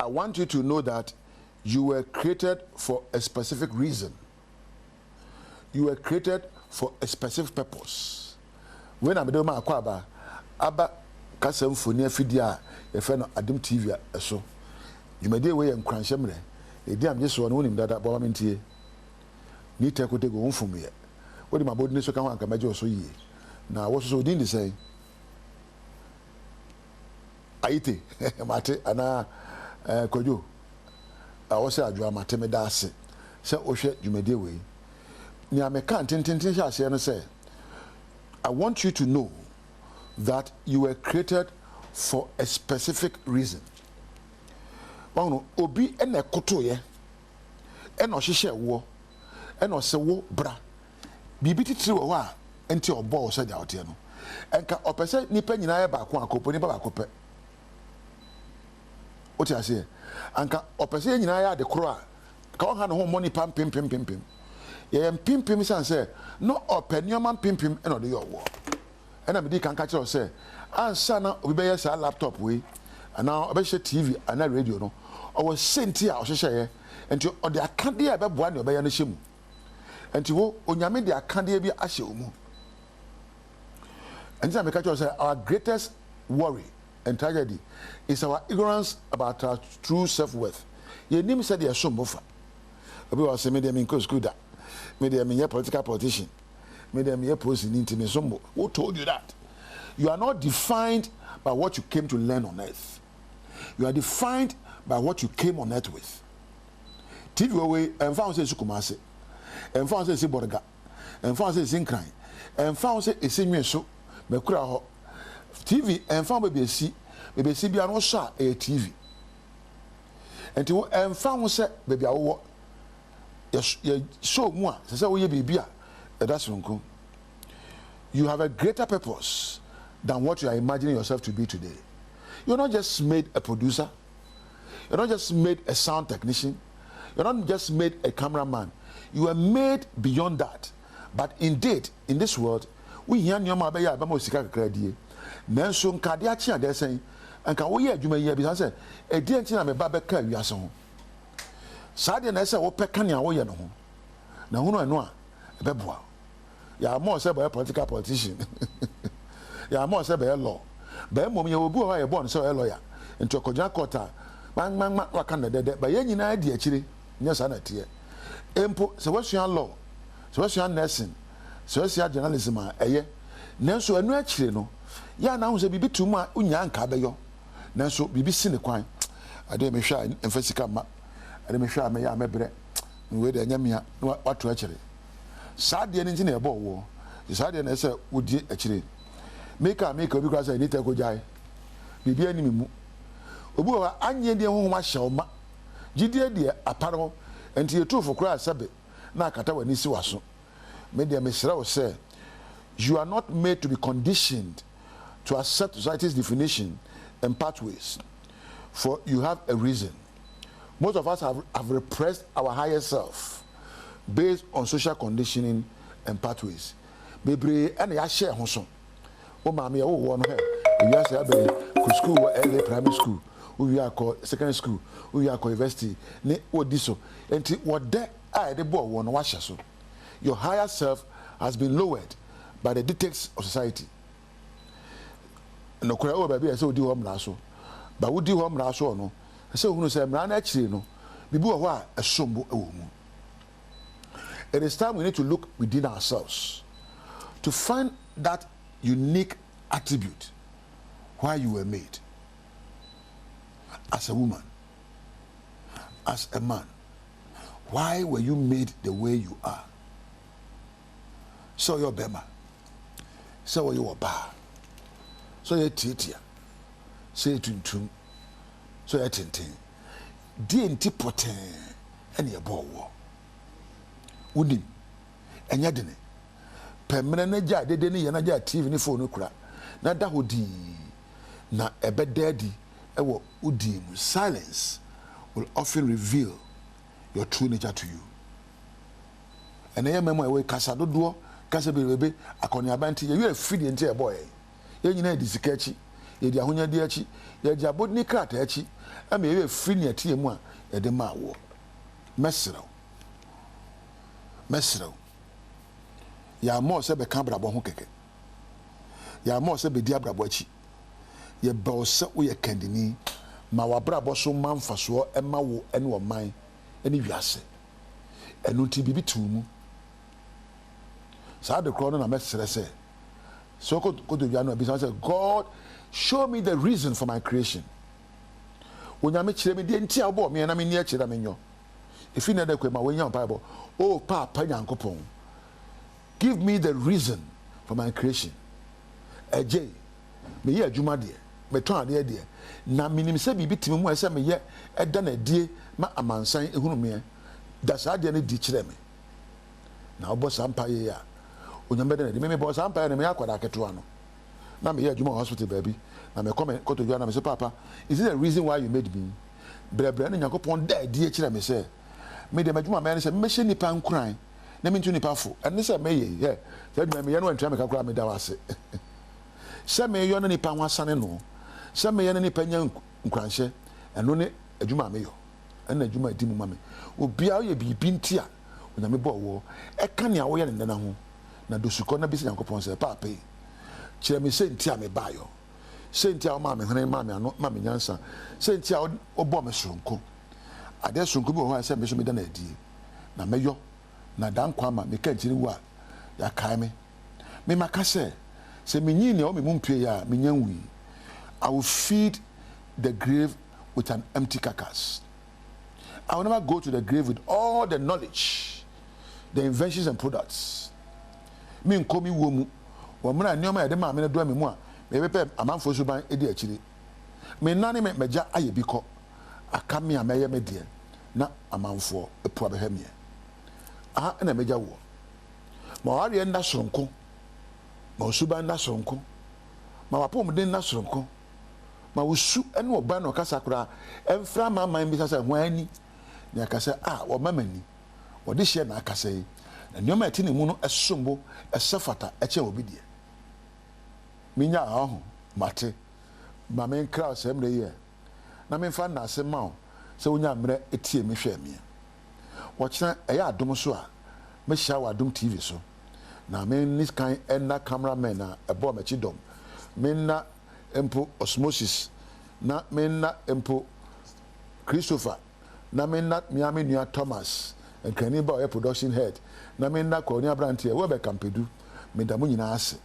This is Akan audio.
want you to know that you were created for a specific reason. You were created for a specific purpose. When I'm doing my kwaba, aba kasem foni afidia e fe no Adom TV so. You may dey way Nkuranhyensem. E dey am just one wonim dada Badwam ntie. Ni tekote go mfum ye. What my body so kan wan ka meje so yie. Na wo so din dey say. Aite mate ana kojo. I was say adwa mate me da ase. Se ohwe dwumade we. Ni ameka tintintin sha ase no say I want you to know that you were created for a specific reason. Wano obi ene kotoye eno hihye wo eno se wo bra bibi titiri wo a enti obo wo saja ote no enka opese nipa nyina ye ba ko akopo nipa ba kope oti ase anka opese nyina ya de kro a ka on ha no ho money pam pim ye pim sanse no openioma pim eno de yo wo ena me di kan ka kire say ansa na obi be ye sa laptop we ana obe hye TV ana radio no o was senti a o hye enti o de akade a be boa ne obe ye no hye mu enti wo onyame de akade bi ahye omu enti me ka kire say our greatest worry and tragedy is our ignorance about our true self-worth. Ye nim said ye so mofa obi was say me dem in school da me dem ye political politician me dem ye post in intime sombo. Who told you that? You are not defined by what you came to learn on earth. You are defined by what you came on earth with. TV way and found say sukumase and found say borga and found say zinkran and found say esenwe so me kura ho TV and found baby si bia no sha e TV enti and found say baby awo ye show mu a say wo ye baby a that's nko. You have a greater purpose than what you are imagining yourself to be today. You're not just made a producer. You're not just made a sound technician. You're not just made a cameraman. You are made beyond that. But indeed, in this world, we hear nyoma be ya ba mo sika kakra die. Nanso nkade achi ade sen anka wo ye adwuma ye bi say e die nti na me ba be ka wiase ho. Saade na say wo peka ne a wo ye no ho. Na hunu eno a e be boa. Ya more say by political politician. Ya more say by law. Ba mom ye obi o ye born say lawyer. Into okoja court man waka na dede ba ye nyina di akire nya sa na tie. Empo se wasua law, se wasua nursing, se wasua journalism a eye. Nanso anu akire no ya na hu se bibi tum a unya nka be yo. Nanso bibi si ne kwan. Ade me hwa emfasika ma. Ade me hwa me ya mebre. We de nya me watu akire. Saade ni na ebo wo saade na se wodi akire make obi kwa say ni te ko jai bibia ni mu obi wa anye de ho ma hye ma gidie de aparo enti etufo kura sabe na akata wani si waso me de me sra wo say you are not made to be conditioned to accept society's definition and pathways, for you have a reason. Most of us have repressed our higher self based on social conditioning and pathways. Bebre and ya share hoso. O mama ya wo no he. We are say be school early primary school. We are called secondary school. We are called university. Ne odiso. Enti what there I the boy won washa so. Your higher self has been lowered by the dictates of society. No kura o baby say odi hom na so. Ba wodi hom na so no. Say hunu say mra na akire no. Bibi wo ho a esombo ewo mu. It is time we need to look within ourselves to find that unique attribute why you were made. As a woman, as a man, why were you made the way you are? So you're Bema, so you are Ba, so you're Titia, so you're Tuntum, so you're Tintin, DNT Potin, and you're Bow. Udim enya dene pemene na gya dede ne yana gya TV ne phone kura na da hodi na ebedadi ewo udim. Silence will often reveal your true nature to you. And I memo we kasa dodo kasa bebe akoni abanti ye afidi enti e boy ye nyina di sikachi ye di ahonya di achi ye di abodni krata achi ama ye free ne atie mu a ye de ma wo mesrew ya mo se be kan brabo ho keke ya mo se be di abrabo achi ye be o se wo ye kandini ma wa brabo so manfa so e ma wo ene o man ene wiase enu ti bibi tumu sa de kro no na mesre se so ko do bia no be say God show me the reason for my creation onyame kire me de ntia obo me na me ni akire me nyo if you need to ma wenya bible oh papa nyankopon give me the reason for my creation eje me ye adwuma de me ton ade de na minim se bibi timi mu ese me ye eda na die ma amansan ehunu me da sa de na di kire me na obo sampa ye ya onyame de na di me bo sampa na me akwada keto ano na me ye adwuma hospital baby na me come koto dwa na me say papa is it the reason why you made me brebre na nyankopon da die kire me say me de madwuma me say me hye nipa nkran na me ntu nipa fo ene say me ye yeah say me ye no antwa me kakra me da wase say me yo na nipa wasane no say me ye na nipa nya nkranhye eno ne adwuma me yo ena adwuma di mu ma me obia ye bibi ntia na me bo wo e ka ne awo ye ne na ho na dosuko na bi se nyankopon say papa kire me say ntia me ba yo say ntia ma me hene ma me ano ma me nyansa say ntia obo me soronko ade soronko bi ho say me so me da na adie na meyo na dan kwa ma me ka nkiri wa ya kai me maka say me nyi ne o me mumpie ya me nyanwi I will feed the grave with an empty carcass. I will never go to the grave with all the knowledge, the inventions and products. Me nkomi wo mu wo mna nyoma ya de ma me do me mu a me bepe amanfo so ban edi akiri me nane me meja aye biko aka me ameye me de na amanfo epu abehwe me aha na meja wo ma ware nda soronko ma osuban nda soronko ma wapom den nda soronko ma wosu ene oba no kasa kura emfra ma man bi sasa hwani ne akasa wo mamani wo de hye na akasa yi na nyoma eti ne mu no esombo esafata eche obi de minya aho mate ma men kra semre ye na men fa na asema o se wonya mre etie me hwe me wo kira eya adom so a me hia wa adom TV so na men this kind na cameraman na ebo me chi dom men na empo osmosis na men na empo Christopher na men na miami nua Thomas and kani ba production head na men na Konya Brantie we be kampedu me da mu nyina ase